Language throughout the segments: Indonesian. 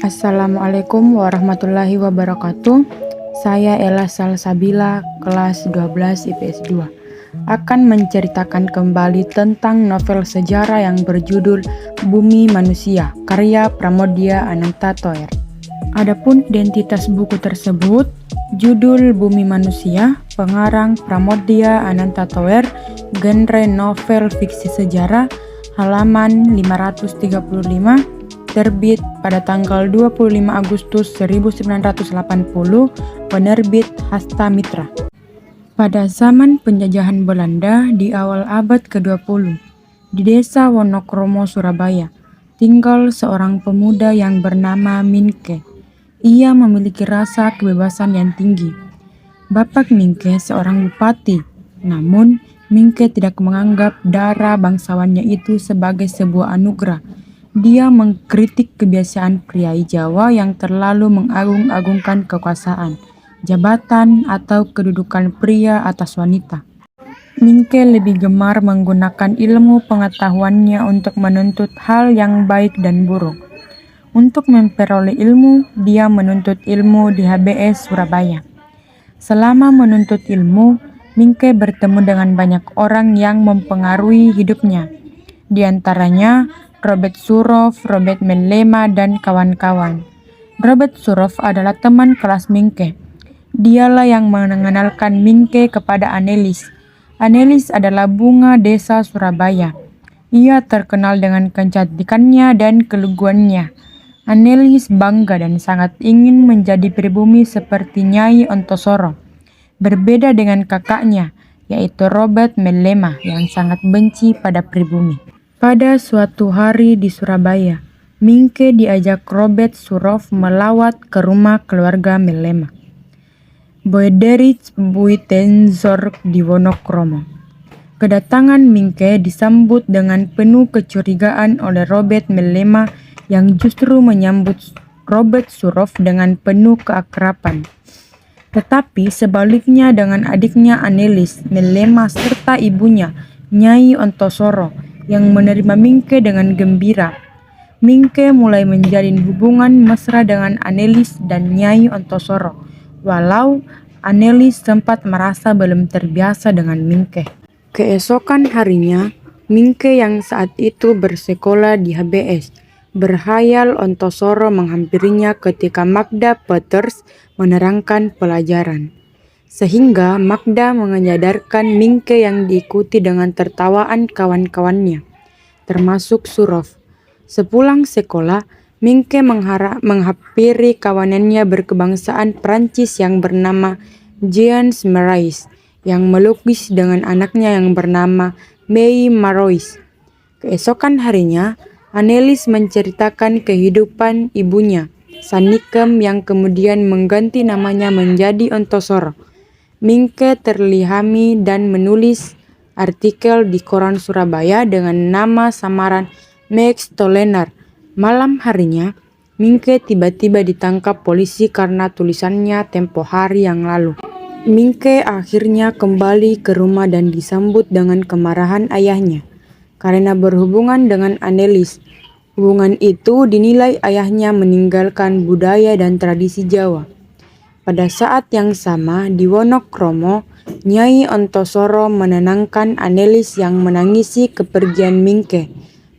Assalamualaikum warahmatullahi wabarakatuh. Saya Ella Salsabila, kelas 12 IPS 2, akan menceritakan kembali tentang novel sejarah yang berjudul Bumi Manusia, karya Pramoedya Ananta Toer. Adapun identitas buku tersebut, judul Bumi Manusia, pengarang Pramoedya Ananta Toer, genre novel fiksi sejarah, halaman 535, terbit pada tanggal 25 Agustus 1980, penerbit Hasta Mitra. Pada zaman penjajahan Belanda di awal abad ke-20, di desa Wonokromo, Surabaya, tinggal seorang pemuda yang bernama Minke. Ia memiliki rasa kebebasan yang tinggi. Bapak Minke seorang bupati, namun Minke tidak menganggap darah bangsawannya itu sebagai sebuah anugerah. Dia mengkritik kebiasaan priai Jawa yang terlalu mengagung-agungkan kekuasaan, jabatan, atau kedudukan pria atas wanita. Minke lebih gemar menggunakan ilmu pengetahuannya untuk menuntut hal yang baik dan buruk. Untuk memperoleh ilmu, dia menuntut ilmu di HBS Surabaya. Selama menuntut ilmu, Minke bertemu dengan banyak orang yang mempengaruhi hidupnya. Di antaranya Robert Suroff, Robert Mellema, dan kawan-kawan. Robert Suroff adalah teman kelas Minke. Dialah yang mengenalkan Minke kepada Anelis. Anelis adalah bunga desa Surabaya. Ia terkenal dengan kecantikannya dan keluguannya. Anelis bangga dan sangat ingin menjadi pribumi seperti Nyai Ontosoro. Berbeda dengan kakaknya, yaitu Robert Mellema yang sangat benci pada pribumi. Pada suatu hari di Surabaya, Minke diajak Robert Suroff melawat ke rumah keluarga Mellema, Boederich Buitenzorg di Wonokromo. Kedatangan Minke disambut dengan penuh kecurigaan oleh Robert Mellema yang justru menyambut Robert Suroff dengan penuh keakraban. Tetapi sebaliknya dengan adiknya Anelis, Mellema serta ibunya, Nyai Ontosoro, yang menerima Minke dengan gembira. Minke mulai menjalin hubungan mesra dengan Anelis dan Nyai Ontosoro, walau Anelis sempat merasa belum terbiasa dengan Minke. Keesokan harinya, Minke yang saat itu bersekolah di HBS, berhayal Ontosoro menghampirinya ketika Magda Peters menerangkan pelajaran. Sehingga Magda menyadarkan Minke yang diikuti dengan tertawaan kawan-kawannya, termasuk Suroff. Sepulang sekolah, Minke menghampiri kawanannya berkebangsaan Prancis yang bernama Jean Marais, yang melukis dengan anaknya yang bernama May Marois. Keesokan harinya, Anelis menceritakan kehidupan ibunya, Sanikem, yang kemudian mengganti namanya menjadi Ontosoro. Minke terlihami dan menulis artikel di koran Surabaya dengan nama samaran Max Tolenar. Malam harinya, Minke tiba-tiba ditangkap polisi karena tulisannya tempo hari yang lalu. Minke akhirnya kembali ke rumah dan disambut dengan kemarahan ayahnya karena berhubungan dengan Anelis. Hubungan itu dinilai ayahnya meninggalkan budaya dan tradisi Jawa. Pada saat yang sama, di Wonokromo, Nyai Ontosoro menenangkan Anelis yang menangisi kepergian Minke.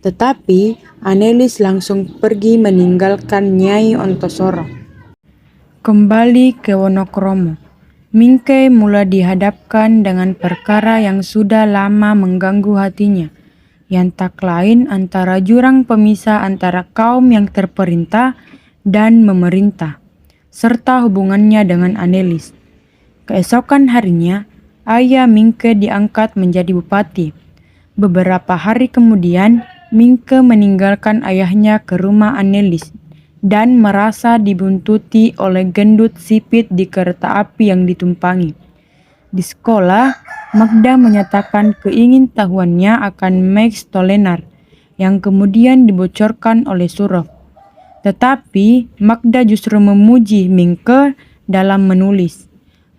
Tetapi Anelis langsung pergi meninggalkan Nyai Ontosoro. Kembali ke Wonokromo, Minke mulai dihadapkan dengan perkara yang sudah lama mengganggu hatinya, yang tak lain antara jurang pemisah antara kaum yang terperintah dan memerintah, serta hubungannya dengan Anelis. Keesokan harinya, ayah Minke diangkat menjadi bupati. Beberapa hari kemudian, Minke meninggalkan ayahnya ke rumah Anelis dan merasa dibuntuti oleh gendut sipit di kereta api yang ditumpangi. Di sekolah, Magda menyatakan keingintahuannya akan Max Tolenar, yang kemudian dibocorkan oleh Suroff. Tetapi Magda justru memuji Minke dalam menulis.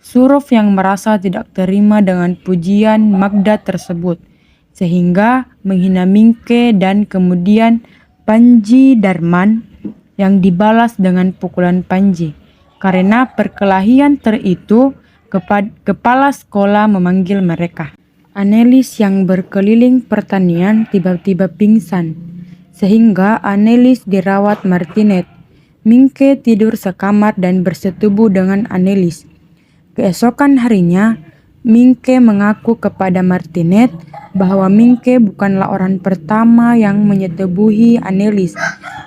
Surov yang merasa tidak terima dengan pujian Magda tersebut, sehingga menghina Mingke dan kemudian Panji Darman yang dibalas dengan pukulan Panji. Karena perkelahian itu, kepala sekolah memanggil mereka. Anelis yang berkeliling pertanian tiba-tiba pingsan, sehingga Anelis dirawat Martinet. Mingke tidur sekamar dan bersetubuh dengan Anelis. Keesokan harinya, Mingke mengaku kepada Martinet bahwa Mingke bukanlah orang pertama yang menyetubuhi Anelis,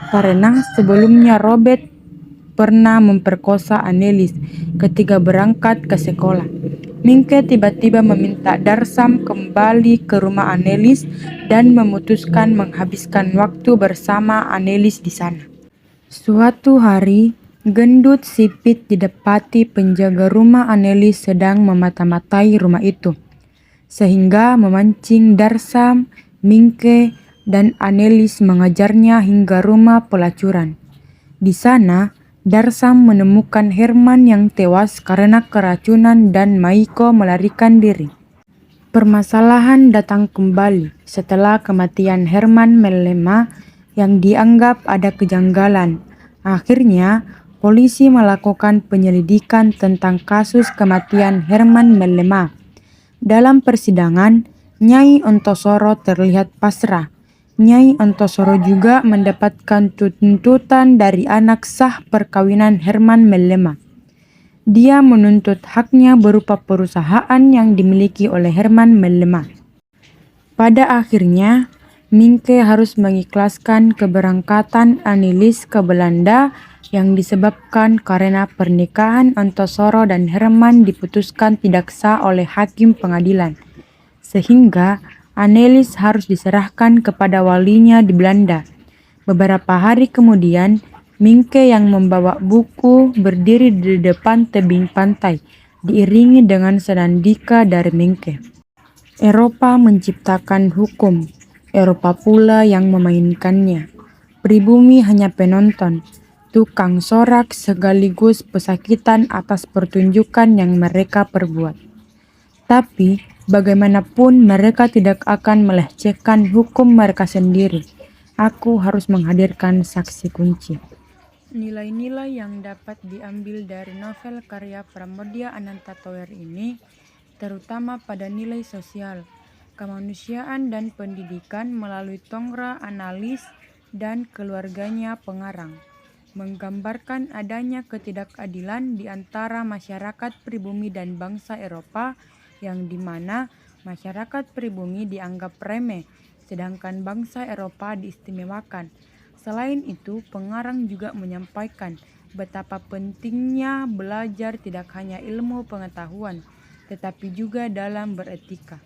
karena sebelumnya Robert pernah memperkosa Anelis ketika berangkat ke sekolah. Mingke tiba-tiba meminta Darsam kembali ke rumah Anelis dan memutuskan menghabiskan waktu bersama Anelis di sana. Suatu hari, gendut sipit didapati penjaga rumah Anelis sedang memata-matai rumah itu, sehingga memancing Darsam, Mingke, dan Anelis mengajarnya hingga rumah pelacuran. Di sana, Darsam menemukan Herman yang tewas karena keracunan dan Maiko melarikan diri. Permasalahan datang kembali setelah kematian Herman Mellema yang dianggap ada kejanggalan. Akhirnya, polisi melakukan penyelidikan tentang kasus kematian Herman Mellema. Dalam persidangan, Nyai Ontosoro terlihat pasrah. Nyai Ontosoro juga mendapatkan tuntutan dari anak sah perkawinan Herman Mellema. Dia menuntut haknya berupa perusahaan yang dimiliki oleh Herman Mellema. Pada akhirnya, Mingke harus mengikhlaskan keberangkatan Anelis ke Belanda yang disebabkan karena pernikahan Ontosoro dan Herman diputuskan tidak sah oleh hakim pengadilan, sehingga Anelis harus diserahkan kepada walinya di Belanda. Beberapa hari kemudian, Mingke yang membawa buku berdiri di depan tebing pantai, diiringi dengan senandika dari Mingke. Eropa menciptakan hukum, Eropa pula yang memainkannya. Pribumi hanya penonton, tukang sorak sekaligus pesakitan atas pertunjukan yang mereka perbuat. Tapi, bagaimanapun mereka tidak akan melecehkan hukum mereka sendiri. Aku harus menghadirkan saksi kunci. Nilai-nilai yang dapat diambil dari novel karya Pramoedya Ananta Toer ini, terutama pada nilai sosial, kemanusiaan dan pendidikan melalui Tongra Analis dan keluarganya pengarang, menggambarkan adanya ketidakadilan di antara masyarakat pribumi dan bangsa Eropa yang dimana masyarakat pribumi dianggap remeh, sedangkan bangsa Eropa diistimewakan. Selain itu, pengarang juga menyampaikan betapa pentingnya belajar tidak hanya ilmu pengetahuan, tetapi juga dalam beretika.